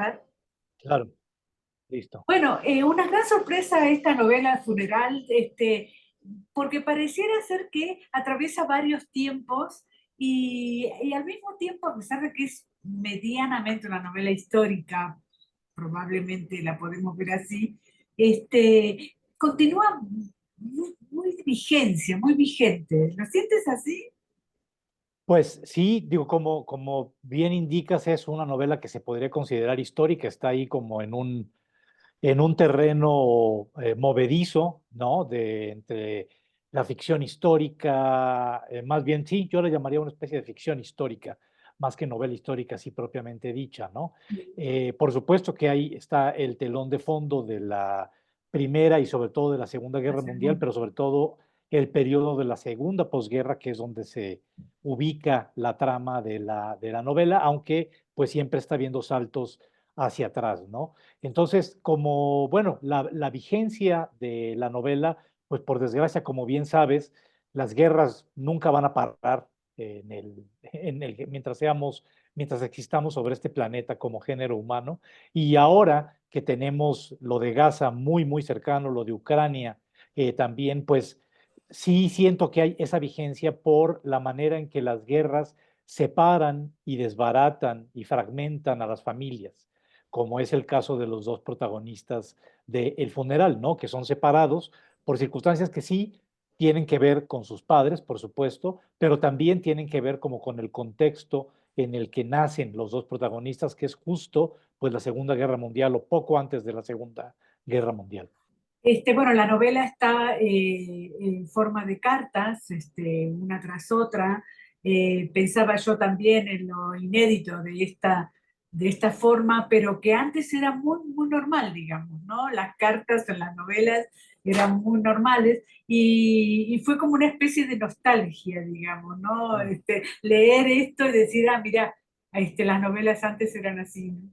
empezar. Claro, listo. Bueno, una gran sorpresa esta novela Funeral, porque pareciera ser que atraviesa varios tiempos y al mismo tiempo, a pesar de que es medianamente una novela histórica, probablemente la podemos ver así, continúa muy vigencia, muy vigente. ¿Lo sientes así? Pues sí, digo, como bien indicas, es una novela que se podría considerar histórica, está ahí como en un terreno movedizo, ¿no? Entre la ficción histórica, más bien sí, yo le llamaría una especie de ficción histórica, más que novela histórica así propiamente dicha, ¿no? Por supuesto que ahí está el telón de fondo de la Primera y sobre todo de la Segunda La Guerra Mundial, segunda. pero sobre todo el periodo de la Segunda Posguerra, que es donde se ubica la trama de la novela, aunque pues siempre está viendo saltos hacia atrás, ¿no? Entonces, como, bueno, la vigencia de la novela, pues por desgracia, como bien sabes, las guerras nunca van a parar mientras existamos sobre este planeta como género humano. Y ahora que tenemos lo de Gaza muy, muy cercano, lo de Ucrania, también, pues sí siento que hay esa vigencia por la manera en que las guerras separan y desbaratan y fragmentan a las familias, como es el caso de los dos protagonistas de El Funeral, ¿no? Que son separados por circunstancias que sí tienen que ver con sus padres, por supuesto, pero también tienen que ver como con el contexto en el que nacen los dos protagonistas, que es justo pues la Segunda Guerra Mundial o poco antes de la Segunda Guerra Mundial. Bueno, la novela está en forma de cartas, una tras otra. Pensaba yo también en lo inédito de esta forma, pero que antes era muy normal, digamos, ¿no? Las cartas en las novelas eran muy normales y fue como una especie de nostalgia, digamos, ¿no? Mm. Leer esto y decir, ah, mira, las novelas antes eran así, ¿no?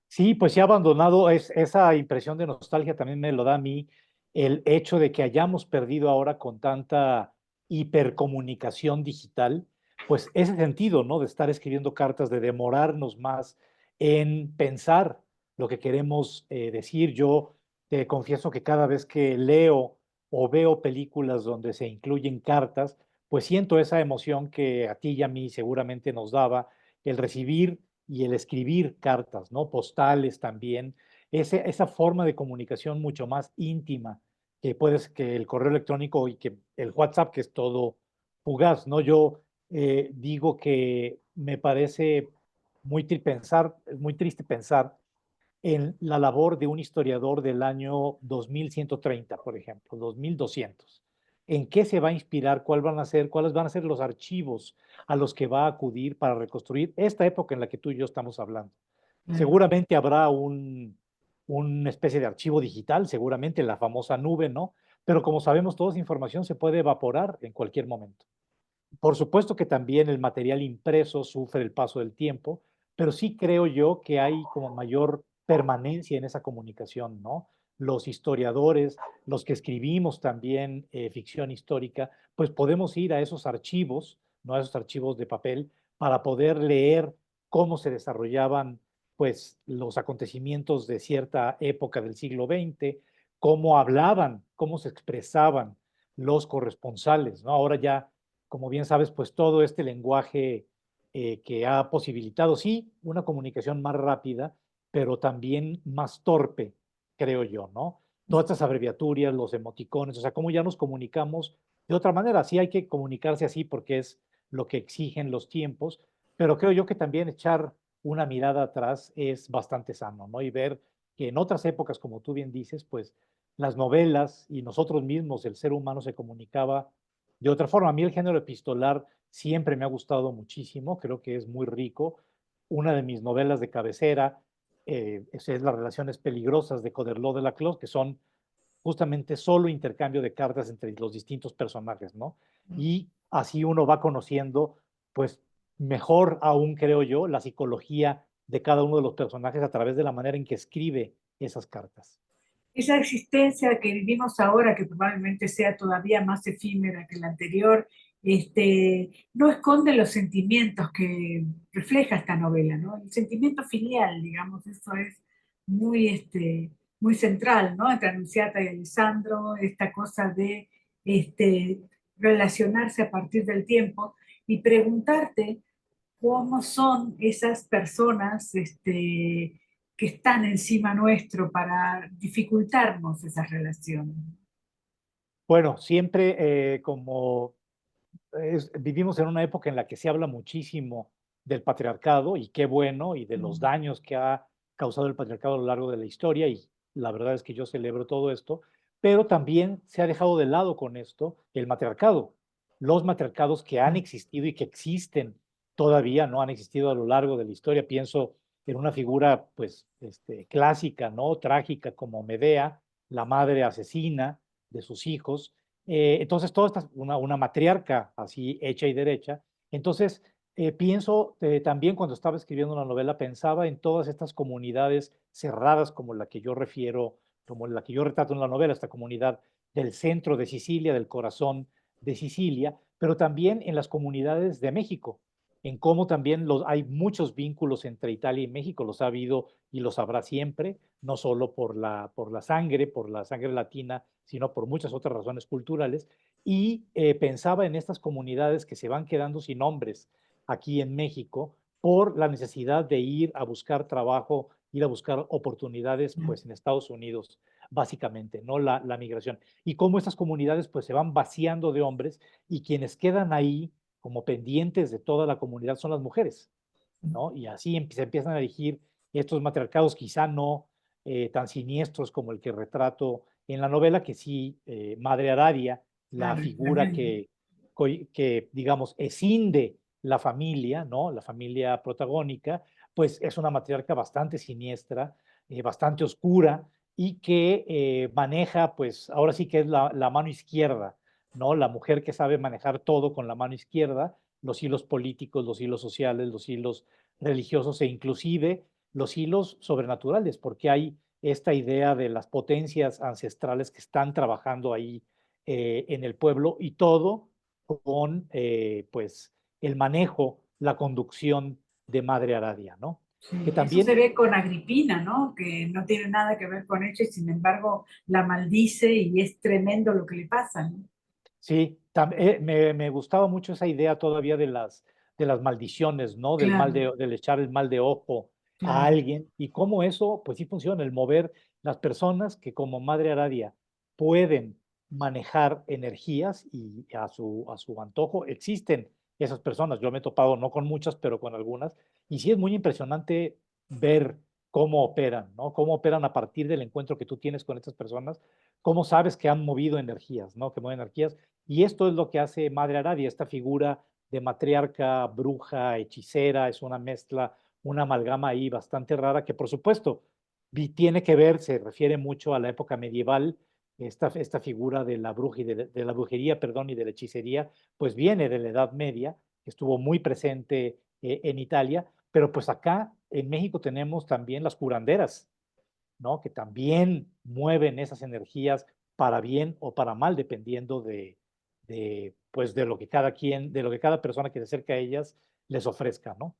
Sí, pues sí ha abandonado esa impresión de nostalgia también me lo da a mí el hecho de que hayamos perdido ahora con tanta hipercomunicación digital, pues ese sentido, ¿no? De estar escribiendo cartas, de demorarnos más en pensar lo que queremos decir. Yo te confieso que cada vez que leo o veo películas donde se incluyen cartas, pues siento esa emoción que a ti y a mí seguramente nos daba el recibir y el escribir cartas, ¿no? Postales también, esa forma de comunicación mucho más íntima que el correo electrónico y que el WhatsApp, que es todo fugaz, ¿no? Yo digo que me parece muy triste pensar en la labor de un historiador del año 2130, por ejemplo, 2200. ¿En qué se va a inspirar? ¿Cuáles van a ser los archivos a los que va a acudir para reconstruir esta época en la que tú y yo estamos hablando? Claro. Seguramente habrá una especie de archivo digital, seguramente la famosa nube, ¿no? Pero como sabemos, toda esa información se puede evaporar en cualquier momento. Por supuesto que también el material impreso sufre el paso del tiempo, pero sí creo yo que hay como mayor permanencia en esa comunicación, ¿no? Los historiadores, los que escribimos también ficción histórica, pues podemos ir a esos archivos, no a esos archivos de papel, para poder leer cómo se desarrollaban pues los acontecimientos de cierta época del siglo XX, cómo hablaban, cómo se expresaban los corresponsales, ¿no? Ahora ya como bien sabes, pues todo este lenguaje que ha posibilitado, sí, una comunicación más rápida, pero también más torpe, creo yo, ¿no? Todas estas abreviaturas, los emoticones, o sea, cómo ya nos comunicamos de otra manera. Sí hay que comunicarse así porque es lo que exigen los tiempos, pero creo yo que también echar una mirada atrás es bastante sano, ¿no? Y ver que en otras épocas, como tú bien dices, pues las novelas y nosotros mismos, el ser humano se comunicaba de otra forma. A mí el género epistolar siempre me ha gustado muchísimo, creo que es muy rico. Una de mis novelas de cabecera es Las relaciones peligrosas de Coderlo de la Clos, que son justamente solo intercambio de cartas entre los distintos personajes, ¿no? Y así uno va conociendo, pues mejor aún creo yo, la psicología de cada uno de los personajes a través de la manera en que escribe esas cartas. Esa existencia que vivimos ahora, que probablemente sea todavía más efímera que la anterior, no esconde los sentimientos que refleja esta novela, ¿no? El sentimiento filial, digamos, eso es muy, muy central, ¿no? Entre Anunciata y Alessandro, esta cosa de este, relacionarse a partir del tiempo y preguntarte cómo son esas personas que están encima nuestro para dificultarnos esas relaciones. Bueno, siempre como vivimos en una época en la que se habla muchísimo del patriarcado y qué bueno, y de los Mm, daños que ha causado el patriarcado a lo largo de la historia, y la verdad es que yo celebro todo esto, pero también se ha dejado de lado con esto el matriarcado. Los matriarcados que han mm, existido y que existen todavía, no han existido a lo largo de la historia. Pienso en una figura pues clásica, ¿no? Trágica como Medea, la madre asesina de sus hijos. Entonces, todo está una matriarca así hecha y derecha. Entonces, pienso también cuando estaba escribiendo la novela, pensaba en todas estas comunidades cerradas como la que yo refiero, como la que yo retrato en la novela, esta comunidad del centro de Sicilia, del corazón de Sicilia, pero también en las comunidades de México, en cómo también hay muchos vínculos entre Italia y México, los ha habido y los habrá siempre, no solo por la sangre latina, sino por muchas otras razones culturales. Y pensaba en estas comunidades que se van quedando sin hombres aquí en México por la necesidad de ir a buscar trabajo, ir a buscar oportunidades mm. pues en Estados Unidos, básicamente, ¿no? La migración. Y cómo estas comunidades pues se van vaciando de hombres y quienes quedan ahí como pendientes de toda la comunidad son las mujeres, ¿no? Y así se empiezan a elegir estos matriarcados, quizá no tan siniestros como el que retrato en la novela, que sí, Madre Aradia, la Claro, figura tremendo. que, digamos, escinde la familia, ¿no? La familia protagónica, pues es una matriarca bastante siniestra, bastante oscura y que maneja, pues ahora sí que es la mano izquierda, ¿no? La mujer que sabe manejar todo con la mano izquierda, los hilos políticos, los hilos sociales, los hilos religiosos e inclusive los hilos sobrenaturales, porque hay esta idea de las potencias ancestrales que están trabajando ahí en el pueblo y todo con pues el manejo, la conducción de Madre Aradia, ¿no? Que Sí, eso se también, ve con Agripina, ¿no? Que no tiene nada que ver con ella y sin embargo la maldice y es tremendo lo que le pasa, ¿no? sí, me gustaba mucho esa idea todavía de las maldiciones, ¿no? Claro, Del echar el mal de ojo a claro. alguien y cómo eso, pues sí funciona, el mover las personas que como Madre Aradia pueden manejar energías y a su antojo. Existen esas personas, yo me he topado no con muchas, pero con algunas, y sí es muy impresionante ver cómo operan, ¿no? Cómo operan a partir del encuentro que tú tienes con estas personas, cómo sabes que han movido energías, ¿no? Que mueven energías y esto es lo que hace Madre Aradia, esta figura de matriarca, bruja, hechicera, es una mezcla, una amalgama ahí bastante rara que por supuesto tiene que ver, se refiere mucho a la época medieval, esta figura de la bruja y de la brujería, perdón, y de la hechicería, pues viene de la Edad Media, estuvo muy presente en Italia, pero pues acá en México tenemos también las curanderas, ¿no? Que también mueven esas energías para bien o para mal, dependiendo pues, de lo que cada quien, de lo que cada persona que se acerca a ellas les ofrezca, ¿no?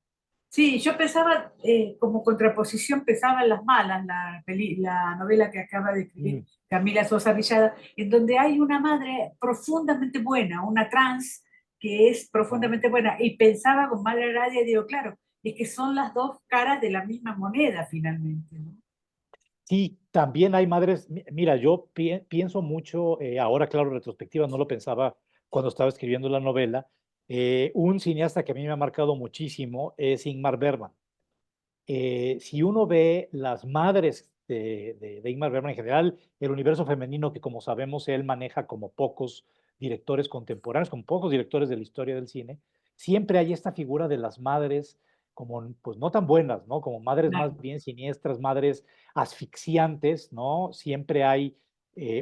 Sí, yo pensaba, como contraposición, pensaba en Las Malas, la novela que acaba de escribir Mm, Camila Sosa Villada, en donde hay una madre profundamente buena, una trans que es ajá. profundamente buena. Y pensaba con Madre Aradia, y digo, claro, es que son las dos caras de la misma moneda finalmente, ¿no? Sí, también hay madres, mira, yo pienso mucho, ahora claro, retrospectiva, no lo pensaba cuando estaba escribiendo la novela, un cineasta que a mí me ha marcado muchísimo es Ingmar Bergman. Si uno ve las madres de Ingmar Bergman en general, el universo femenino que como sabemos él maneja como pocos directores contemporáneos, como pocos directores de la historia del cine, siempre hay esta figura de las madres como pues no tan buenas, ¿no? Como madres más Claro. bien siniestras, madres asfixiantes, ¿no? Siempre hay,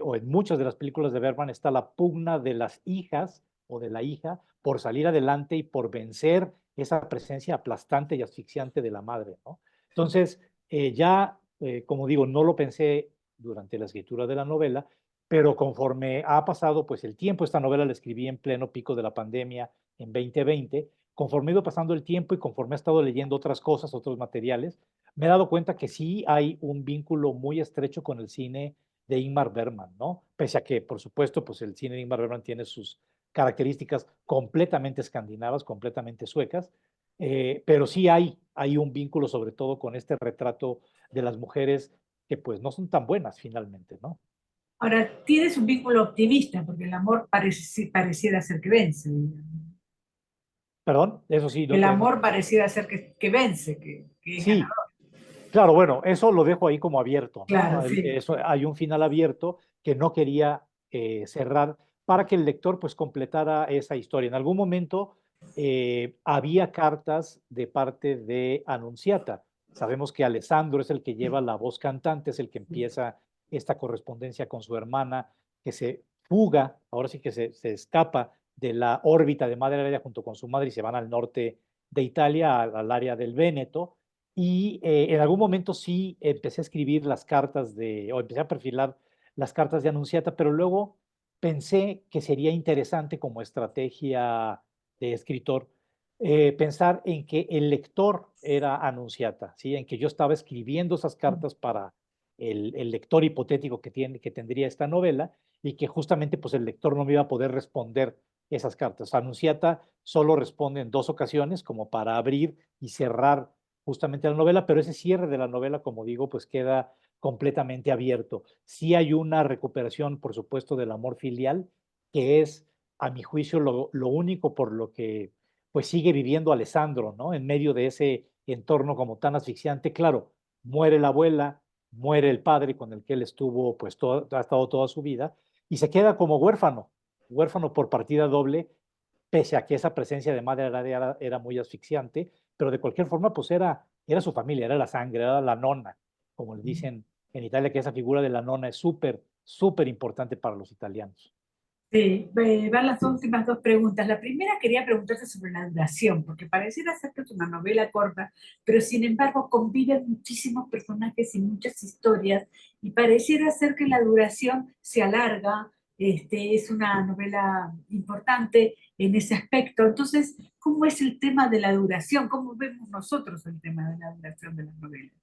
o en muchas de las películas de Bergman está la pugna de las hijas o de la hija por salir adelante y por vencer esa presencia aplastante y asfixiante de la madre, ¿no? Entonces, como digo, no lo pensé durante la escritura de la novela, pero conforme ha pasado pues el tiempo, esta novela la escribí en pleno pico de la pandemia en 2020, conforme ha ido pasando el tiempo y conforme he estado leyendo otras cosas, otros materiales, me he dado cuenta que sí hay un vínculo muy estrecho con el cine de Ingmar Bergman, ¿no? Pese a que, por supuesto, pues el cine de Ingmar Bergman tiene sus características completamente escandinavas, completamente suecas, pero sí hay un vínculo sobre todo con este retrato de las mujeres que pues no son tan buenas finalmente, ¿no? Ahora, tienes un vínculo optimista, porque el amor pareciera ser que vence, digamos. Perdón, eso sí, El no amor te- pareciera ser que vence, que es Sí, ganador. claro, bueno, eso lo dejo ahí como abierto, Claro, ¿no? sí. Eso, hay un final abierto que no quería cerrar para que el lector pues completara esa historia. En algún momento había cartas de parte de Anunciata. Sabemos que Alessandro es el que lleva la voz cantante, es el que empieza esta correspondencia con su hermana, que se fuga, ahora sí que se escapa de la órbita de Madre Italia junto con su madre y se van al norte de Italia, al área del Véneto y en algún momento sí empecé a escribir las cartas o empecé a perfilar las cartas de Anunciata, pero luego pensé que sería interesante como estrategia de escritor pensar en que el lector era Anunciata, ¿sí? En que yo estaba escribiendo esas cartas para el lector hipotético que tendría esta novela y que justamente pues el lector no me iba a poder responder esas cartas. Anunciata solo responde en dos ocasiones como para abrir y cerrar justamente la novela, pero ese cierre de la novela, como digo, pues queda completamente abierto. Sí hay una recuperación, por supuesto, del amor filial, que es, a mi juicio, lo único por lo que pues sigue viviendo Alessandro, ¿no? En medio de ese entorno como tan asfixiante. Claro, muere la abuela, muere el padre con el que él estuvo, pues ha estado toda su vida, y se queda como huérfano, huérfano por partida doble, pese a que esa presencia de madre era muy asfixiante, pero de cualquier forma, pues era su familia, era la sangre, era la nona, como le dicen en Italia, que esa figura de la nona es súper, súper importante para los italianos. Sí, van las últimas dos preguntas. La primera quería preguntarte sobre la duración, porque pareciera ser que es una novela corta, pero sin embargo conviven muchísimos personajes y muchas historias, y pareciera ser que la duración se alarga. Es una novela importante en ese aspecto. Entonces, ¿cómo es el tema de la duración? ¿Cómo vemos nosotros el tema de la duración de las novelas?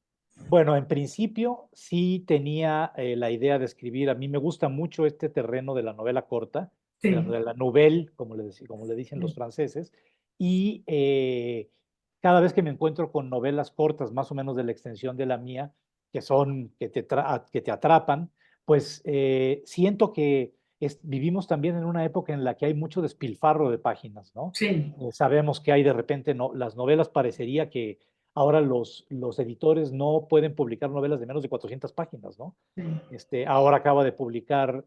Bueno, en principio sí tenía la idea de escribir. A mí me gusta mucho este terreno de la novela corta, Sí, de la nouvelle, como le dicen los sí, franceses. Y cada vez que me encuentro con novelas cortas, más o menos de la extensión de la mía, que te atrapan, pues siento que vivimos también en una época en la que hay mucho despilfarro de páginas, ¿no? sí, Sabemos que hay de repente, las novelas parecería que ahora los editores no pueden publicar novelas de menos de 400 páginas, ¿no? sí. Ahora acaba de publicar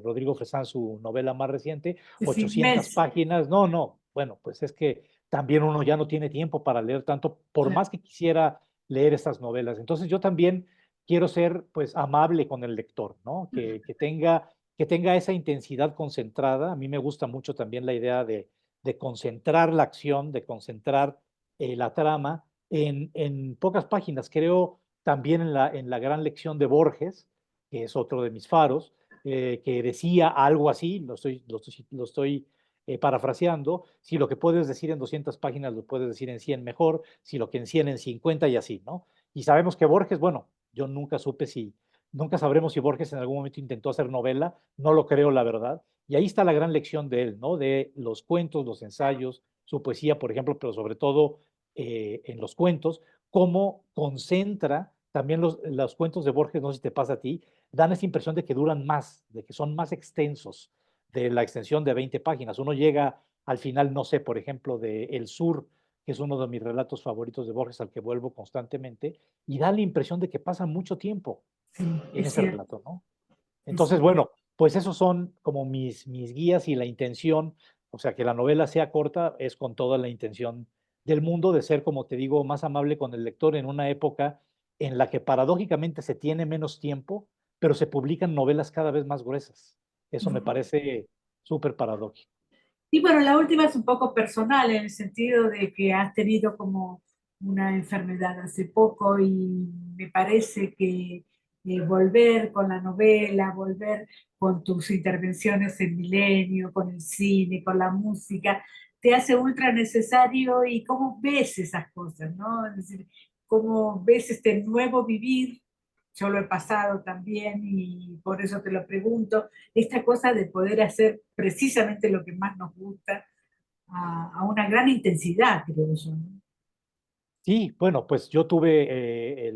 Rodrigo Fresán su novela más reciente, Sí, sí, 800 páginas. No, no, bueno, pues es que también uno ya no tiene tiempo para leer tanto, por claro. más que quisiera leer estas novelas. Entonces yo también quiero ser pues amable con el lector, ¿no? Que tenga esa intensidad concentrada. A mí me gusta mucho también la idea de concentrar la acción, de concentrar la trama en pocas páginas. Creo también en la gran lección de Borges, que es otro de mis faros, que decía algo así, lo estoy parafraseando, si lo que puedes decir en 200 páginas lo puedes decir en 100 mejor, si lo que en 100 en 50 y así, ¿no? Y sabemos que Borges, bueno, yo nunca sabremos si Borges en algún momento intentó hacer novela, no lo creo, la verdad, y ahí está la gran lección de él, ¿no? De los cuentos, los ensayos, su poesía, por ejemplo, pero sobre todo en los cuentos, cómo concentra también los cuentos de Borges, no sé si te pasa a ti, dan esa impresión de que duran más, de que son más extensos de la extensión de 20 páginas. Uno llega al final, no sé, por ejemplo, de El Sur, que es uno de mis relatos favoritos de Borges al que vuelvo constantemente, y da la impresión de que pasa mucho tiempo Sí, en es ese cierto, relato, ¿no? es Entonces, cierto. bueno, pues esos son como mis guías y la intención, o sea, que la novela sea corta es con toda la intención del mundo de ser, como te digo, más amable con el lector en una época en la que paradójicamente se tiene menos tiempo, pero se publican novelas cada vez más gruesas. Eso me parece súper paradójico. Y bueno, la última es un poco personal en el sentido de que has tenido como una enfermedad hace poco y me parece que volver con la novela, volver con tus intervenciones en Milenio, con el cine, con la música, te hace ultra necesario y cómo ves esas cosas, ¿no? Es decir, cómo ves este nuevo vivir. Yo lo he pasado también y por eso te lo pregunto, esta cosa de poder hacer precisamente lo que más nos gusta a una gran intensidad, creo yo, ¿no? Sí, bueno, pues yo tuve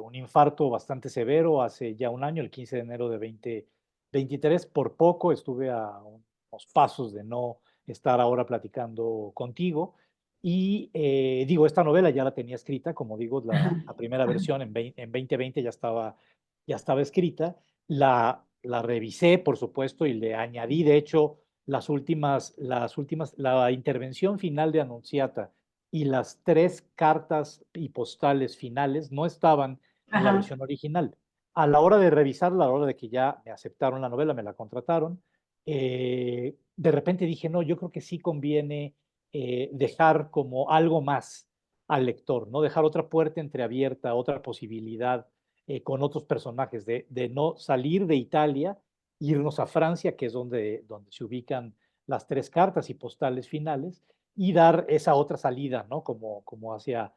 un infarto bastante severo hace ya un año, el 15 de enero de 2023. Por poco estuve a unos pasos de no estar ahora platicando contigo. Y digo, esta novela ya la tenía escrita, como digo, la primera versión en 2020 ya estaba escrita. La revisé, por supuesto, y le añadí, de hecho, la intervención final de Anunciata y las tres cartas y postales finales no estaban en la Ajá, versión original. A la hora de revisarla, a la hora de que ya me aceptaron la novela, me la contrataron, de repente dije, no, yo creo que sí conviene dejar como algo más al lector, ¿no? Dejar otra puerta entreabierta, otra posibilidad con otros personajes, de no salir de Italia, irnos a Francia, que es donde se ubican las tres cartas y postales finales, y dar esa otra salida, ¿no? Como hacia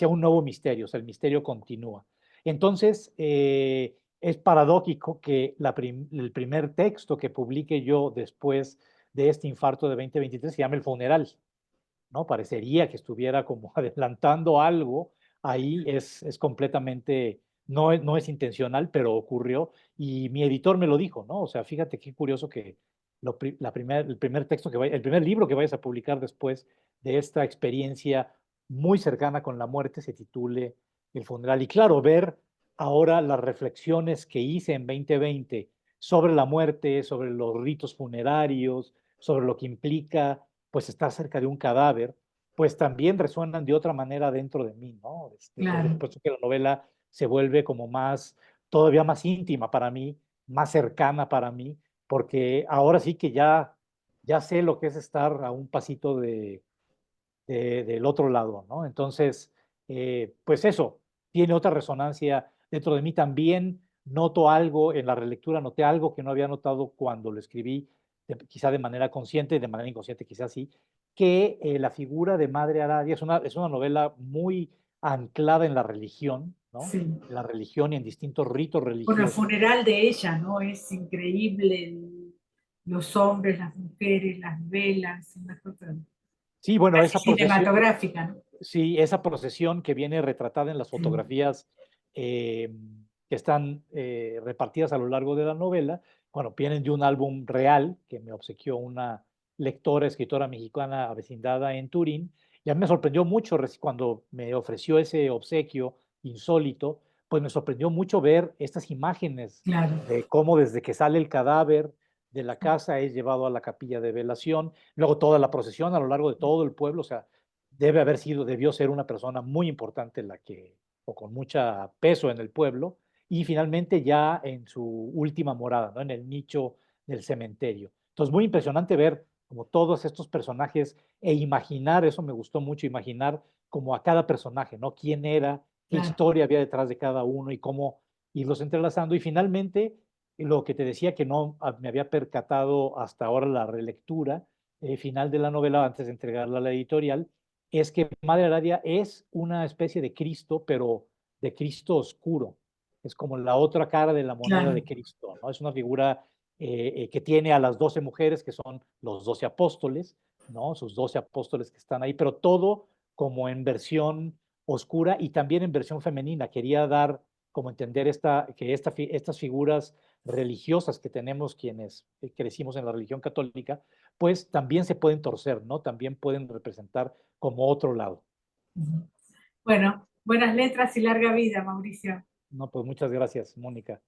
un nuevo misterio, o sea, el misterio continúa. Entonces, es paradójico que el primer texto que publique yo después de este infarto de 2023 se llame El funeral, ¿no? Parecería que estuviera como adelantando algo, ahí es completamente, no es intencional, pero ocurrió y mi editor me lo dijo, ¿no? O sea, fíjate qué curioso que el primer texto el primer libro que vayas a publicar después de esta experiencia muy cercana con la muerte se titule El funeral. Y claro, ver ahora las reflexiones que hice en 2020 sobre la muerte, sobre los ritos funerarios, sobre lo que implica pues estar cerca de un cadáver, pues también resuenan de otra manera dentro de mí, ¿no? Por claro, supuesto que la novela se vuelve como todavía más íntima para mí, más cercana para mí, porque ahora sí que ya sé lo que es estar a un pasito del otro lado, ¿no? Entonces, pues eso, tiene otra resonancia dentro de mí. También noto algo en la relectura, noté algo que no había notado cuando lo escribí, quizá de manera consciente, de manera inconsciente quizás sí, que la figura de Madre Aradia es una novela muy anclada en la religión, ¿no? sí. En la religión y en distintos ritos Bueno, el religiosos. funeral de ella, ¿no? Es increíble, los hombres, las mujeres, las velas, una cosa Sí, bueno, casi esa procesión, cinematográfica, ¿no? sí, esa procesión que viene retratada en las Sí, fotografías que están repartidas a lo largo de la novela, bueno, vienen de un álbum real que me obsequió una lectora, escritora mexicana avecindada en Turín. Y a mí me sorprendió mucho cuando me ofreció ese obsequio insólito, pues me sorprendió mucho ver estas imágenes claro. de cómo desde que sale el cadáver de la casa es llevado a la capilla de velación, luego toda la procesión a lo largo de todo el pueblo, o sea, debió ser una persona muy importante o con mucha peso en el pueblo, y finalmente ya en su última morada, ¿no? En el nicho del cementerio. Entonces, muy impresionante ver como todos estos personajes e imaginar, eso me gustó mucho, imaginar como a cada personaje, ¿no? Quién era, qué Claro, historia había detrás de cada uno y cómo irlos entrelazando. Y finalmente, lo que te decía que no me había percatado hasta ahora la relectura final de la novela antes de entregarla a la editorial, es que Madre Aradia es una especie de Cristo, pero de Cristo oscuro. Es como la otra cara de la moneda claro. de Cristo, ¿no? Es una figura que tiene a las 12 mujeres, que son los 12 apóstoles, ¿no? Sus 12 apóstoles que están ahí, pero todo como en versión oscura y también en versión femenina. Quería dar como entender que estas figuras religiosas que tenemos quienes crecimos en la religión católica, pues también se pueden torcer, ¿no? También pueden representar como otro lado. Bueno, buenas letras y larga vida, Mauricio. No, pues muchas gracias, Mónica.